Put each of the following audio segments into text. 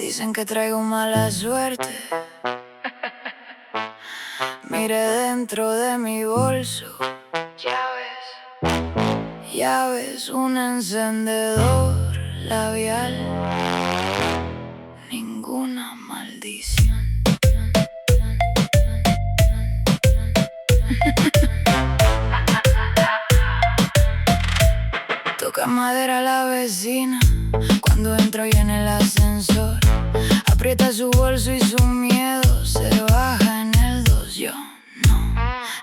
Dicen que traigo mala suerte. Mire dentro de mi bolso. Llaves, un encendedor labial. Ninguna maldición. Toca madera la vecina cuando entro y en el ascensor. Aprieta su bolso y su miedo se baja en el 2. Yo no,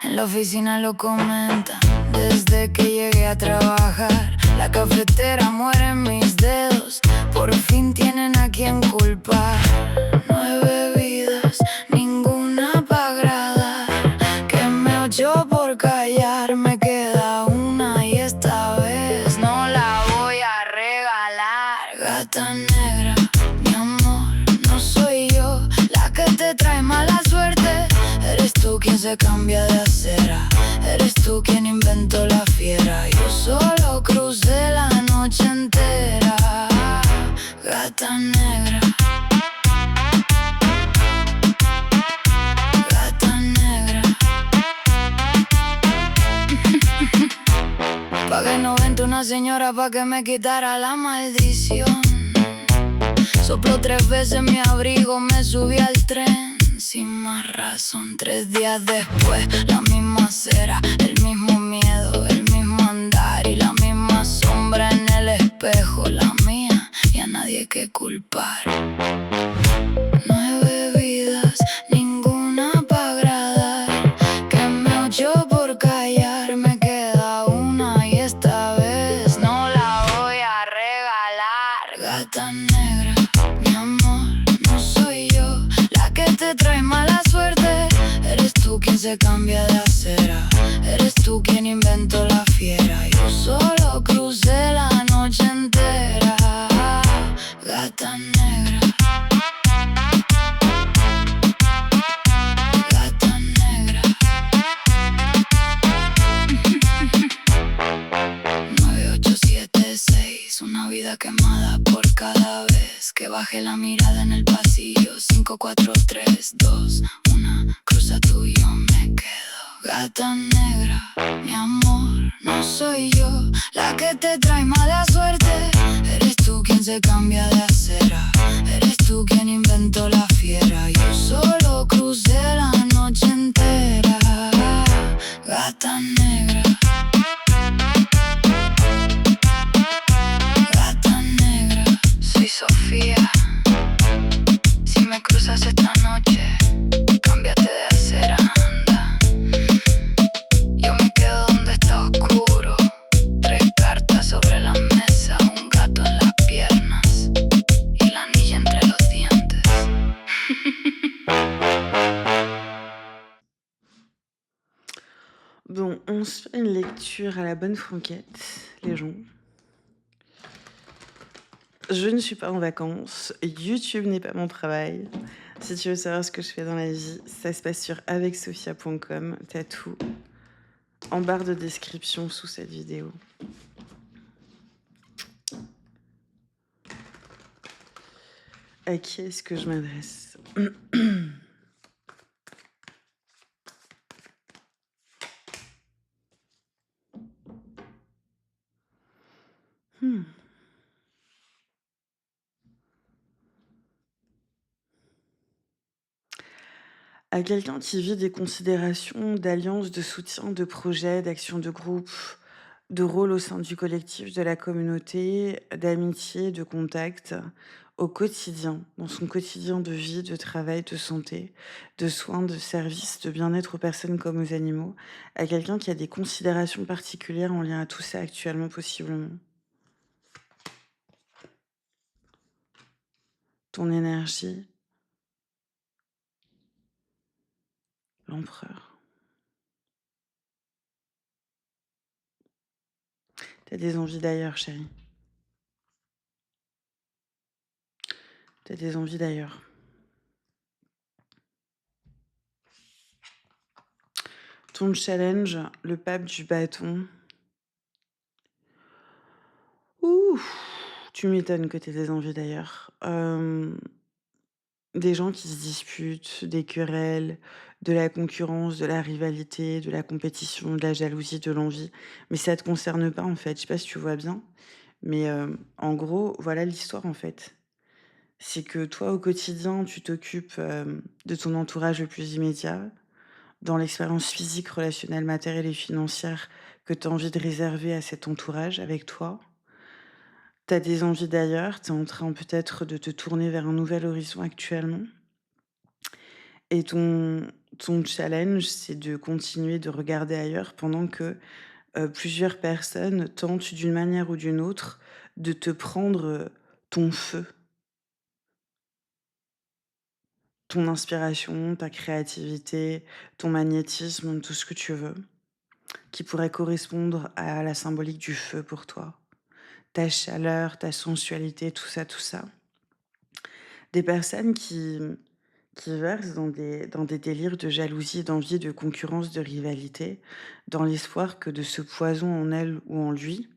en la oficina lo comentan. Desde que llegué a trabajar, la cafetera muere en mis dedos. Por fin tienen a quien culpar. No he bebidas, ninguna pa' agradar. Quemé 8 por callar, me queda una y esta vez no la voy a regalar. Gata negra, mi amor, no soy yo la que te trae mala suerte. Eres tú quien se cambia de acera. Eres tú quien inventó la fiera. Yo solo crucé la noche entera. Gata negra. Gata negra. Pagué 90 una señora pa' que me quitara la maldición. Sopló 3 veces mi abrigo, me subí al tren sin más razón. 3 días después, la misma cera, el mismo miedo, el mismo andar y la misma sombra en el espejo, la mía, y a nadie que culpar. No he bebidas, ninguna pa' agradar. Quemé 8 por callar, me queda una y esta vez no la voy a regalar. Gata negra, mi amor, no soy yo la que te trae mala suerte. Eres tú quien se cambia de acera. Eres tú quien inventó la fiera. Yo solo crucé la noche entera. Gata negra. Gata negra. 9876, una vida quemada por cada vez que baje la mirada en el pasillo. 5, 4, 3, 2, 1, cruza tú y yo me quedo. Gata negra, mi amor, no soy yo la que te trae mala suerte. Eres tú quien se cambia de acera. Eres tú quien inventó la fiera. Yo solo crucé la noche entera. Gata negra. Gata negra. Soy Sofía. Si me cruzas esta noche, cámbiate de acera, anda. Yo me quedo donde está oscuro. 3 cartas sobre la mesa, un gato en las piernas y la anilla entre los dientes. Bon, on se fait une lecture à la bonne franquette, les gens. Je ne suis pas en vacances, YouTube n'est pas mon travail. Si tu veux savoir ce que je fais dans la vie, ça se passe sur avecsophia.com, t'as tout en barre de description sous cette vidéo. À qui est-ce que je m'adresse? À quelqu'un qui vit des considérations d'alliance, de soutien, de projet, d'action de groupe, de rôle au sein du collectif, de la communauté, d'amitié, de contact, au quotidien, dans son quotidien de vie, de travail, de santé, de soins, de services, de bien-être aux personnes comme aux animaux, à quelqu'un qui a des considérations particulières en lien à tout ça actuellement, possiblement. Ton énergie, l'empereur. T'as des envies d'ailleurs, chérie. T'as des envies d'ailleurs. Ton challenge, le pape du bâton. Ouh, tu m'étonnes que t'aies des envies d'ailleurs. des gens qui se disputent, des querelles, de la concurrence, de la rivalité, de la compétition, de la jalousie, de l'envie. Mais ça te concerne pas, en fait. Je sais pas si tu vois bien, mais en gros, voilà l'histoire, en fait. C'est que toi, au quotidien, tu t'occupes, de ton entourage le plus immédiat, dans l'expérience physique, relationnelle, matérielle et financière que tu as envie de réserver à cet entourage avec toi. Tu as des envies d'ailleurs, tu es en train peut-être de te tourner vers un nouvel horizon actuellement et ton challenge, c'est de continuer de regarder ailleurs pendant que, plusieurs personnes tentent d'une manière ou d'une autre de te prendre, ton feu, ton inspiration, ta créativité, ton magnétisme, tout ce que tu veux, qui pourrait correspondre à la symbolique du feu pour toi. Ta chaleur, ta sensualité, tout ça, tout ça. Des personnes qui versent dans des délires de jalousie, d'envie, de concurrence, de rivalité, dans l'espoir que de ce poison en elle ou en lui,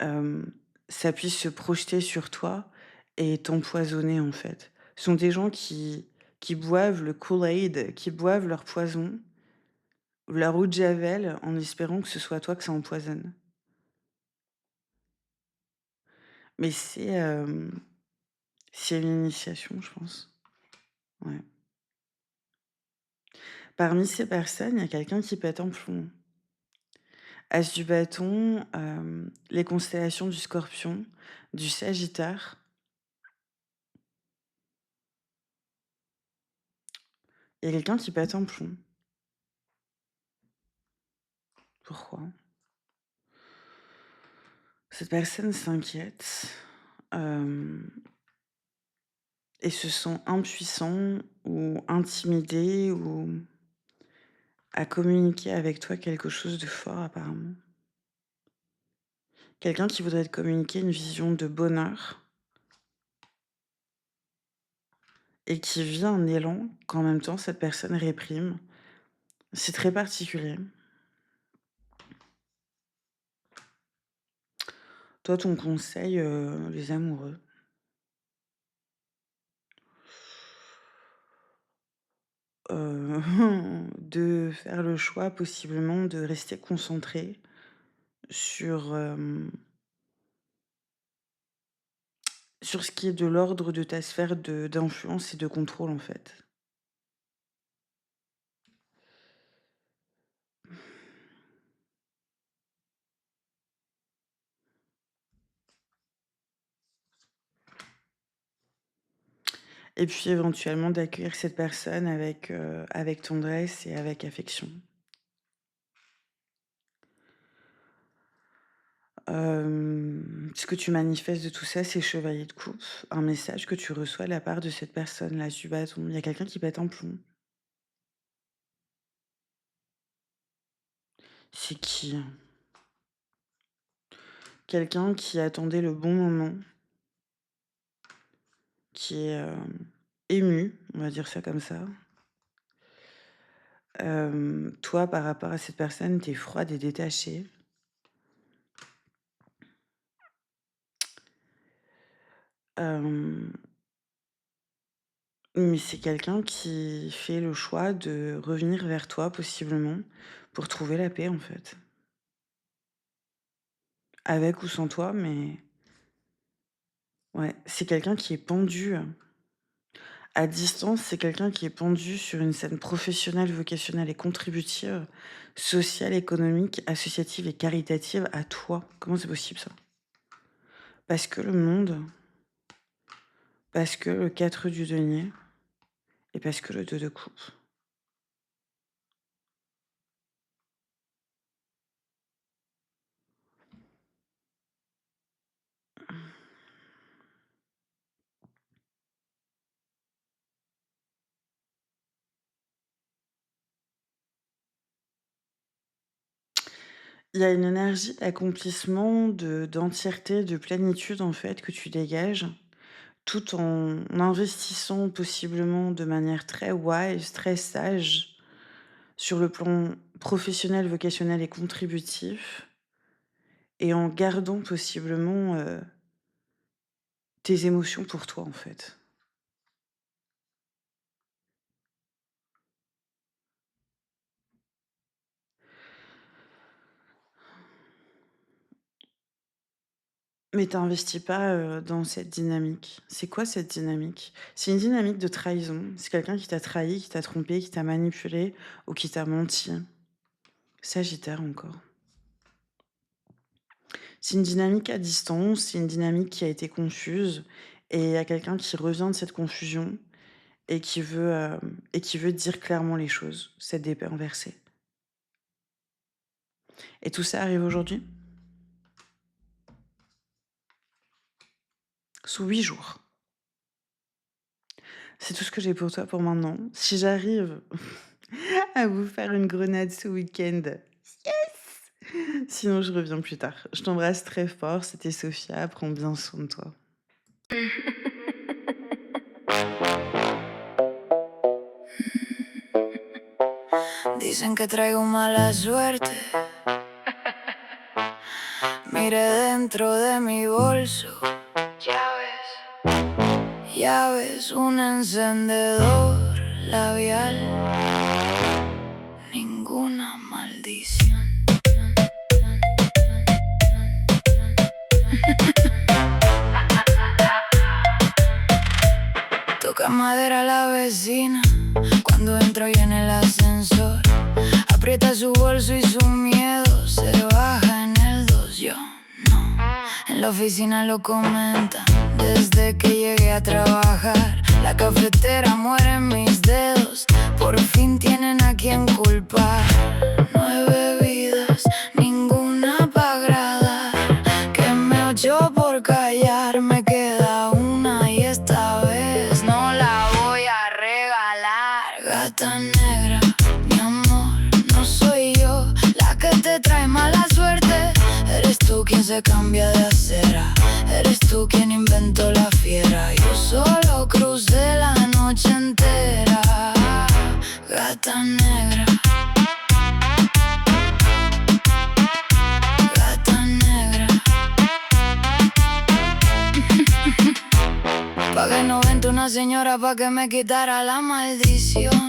hem, ça puisse se projeter sur toi et t'empoisonner, en fait. Ce sont des gens qui boivent le Kool-Aid, qui boivent leur poison, leur eau de javel, en espérant que ce soit toi que ça empoisonne. Mais c'est une initiation, je pense. Ouais. Parmi ces personnes, il y a quelqu'un qui pète un plomb. As du bâton, les constellations du Scorpion, du Sagittaire. Il y a quelqu'un qui pète un plomb. Pourquoi? Cette personne s'inquiète, hem et se sent impuissant ou intimidé ou à communiquer avec toi quelque chose de fort apparemment. Quelqu'un qui voudrait te communiquer une vision de bonheur et qui vit un élan qu'en même temps cette personne réprime. C'est très particulier. Toi, ton conseil, les amoureux, heu, de faire le choix possiblement de rester concentré sur, sur ce qui est de l'ordre de ta sphère d'influence et de contrôle, en fait. Et puis éventuellement d'accueillir cette personne avec tendresse et avec affection. Ce que tu manifestes de tout ça, c'est chevalier de coupe, un message que tu reçois de la part de cette personne-là, du bâton. Il y a quelqu'un qui pète un plomb. C'est qui? Quelqu'un qui attendait le bon moment, qui est, ému, on va dire ça comme ça. Toi, par rapport à cette personne, tu es froide et détachée. Hem, mais c'est quelqu'un qui fait le choix de revenir vers toi possiblement pour trouver la paix, en fait. Avec ou sans toi, mais ouais, c'est quelqu'un qui est pendu, à distance, c'est quelqu'un qui est pendu sur une scène professionnelle, vocationnelle et contributive, sociale, économique, associative et caritative à toi. Comment c'est possible ça? Parce que le monde, parce que le 4 du denier et parce que le 2 de coupe. Il y a une énergie d'accomplissement, d'entièreté, de plénitude en fait que tu dégages, tout en investissant possiblement de manière très wise, très sage sur le plan professionnel, vocationnel et contributif et en gardant possiblement, tes émotions pour toi, en fait. Mais t'investis pas, dans cette dynamique. C'est quoi cette dynamique? C'est une dynamique de trahison. C'est quelqu'un qui t'a trahi, qui t'a trompé, qui t'a manipulé ou qui t'a menti. Sagittaire encore. C'est une dynamique à distance, c'est une dynamique qui a été confuse et il y a quelqu'un qui revient de cette confusion et qui veut dire clairement les choses, cette épée inversée. Et tout ça arrive aujourd'hui? Sous 8 jours. C'est tout ce que j'ai pour toi pour maintenant. Si j'arrive à vous faire une grenade ce week-end, yes! Sinon je reviens plus tard. Je t'embrasse très fort, c'était Sophia, prends bien soin de toi. Dicen que traigo mala suerte. Mire dentro de mi bolso. Llaves, un encendedor labial. Ninguna maldición. Toca madera la vecina cuando entro y en el ascensor. Aprieta su bolso y su miedo se baja en el 2. Yo no, en la oficina lo comentan desde que llegué a trabajar. La cafetera muere en mis dedos, por fin tienen a quien culpar. No hay bebidas, ninguna pa' agradar. Quemé 8 por callar, me queda una y esta vez no la voy a regalar. Gata negra, mi amor, no soy yo la que te trae mala suerte. Eres tú quien se cambia de acera, eres tú quien inventó la fiera. Yo solo crucé la noche entera. Gata negra, gata negra. Pagué 90 una señora pa' que me quitara la maldición.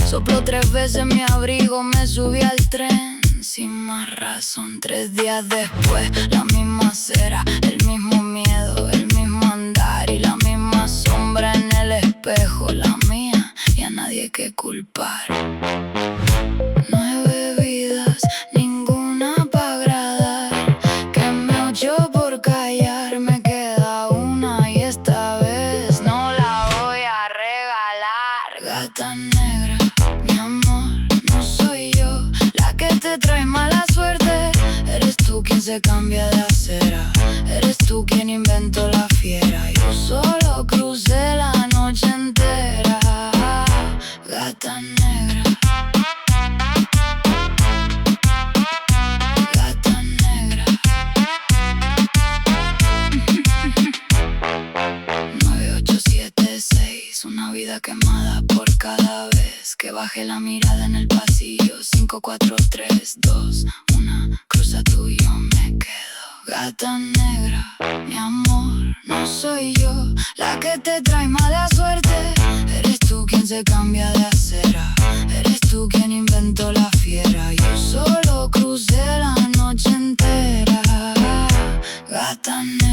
Sopló 3 veces mi abrigo, me subí al tren sin más razón. 3 días después, la misma cera, el mismo miedo, el mismo andar y la misma sombra en el espejo, la mía, y a nadie que culpar. No hay bebidas, ninguna pa' agradar. Quemé 8 por callar, me queda una y esta vez no la voy a regalar. Gata negra, mi amor, no soy yo la que te trae mala suerte. Eres tú quien se cambia de acera, eres tú quien inventó la fiera. Yo solo crucé la noche entera. Gata negra, gata negra. 9876, una vida quemada por cada vez que baje la mirada en el pasillo. 5, 4, 3, 2, 1, cruza tú y yo me quedo. Gata negra, mi amor, no soy yo la que te trae mala suerte. Eres tú quien se cambia de acera, eres tú quien inventó la fiera. Yo solo crucé la noche entera. Gata negra.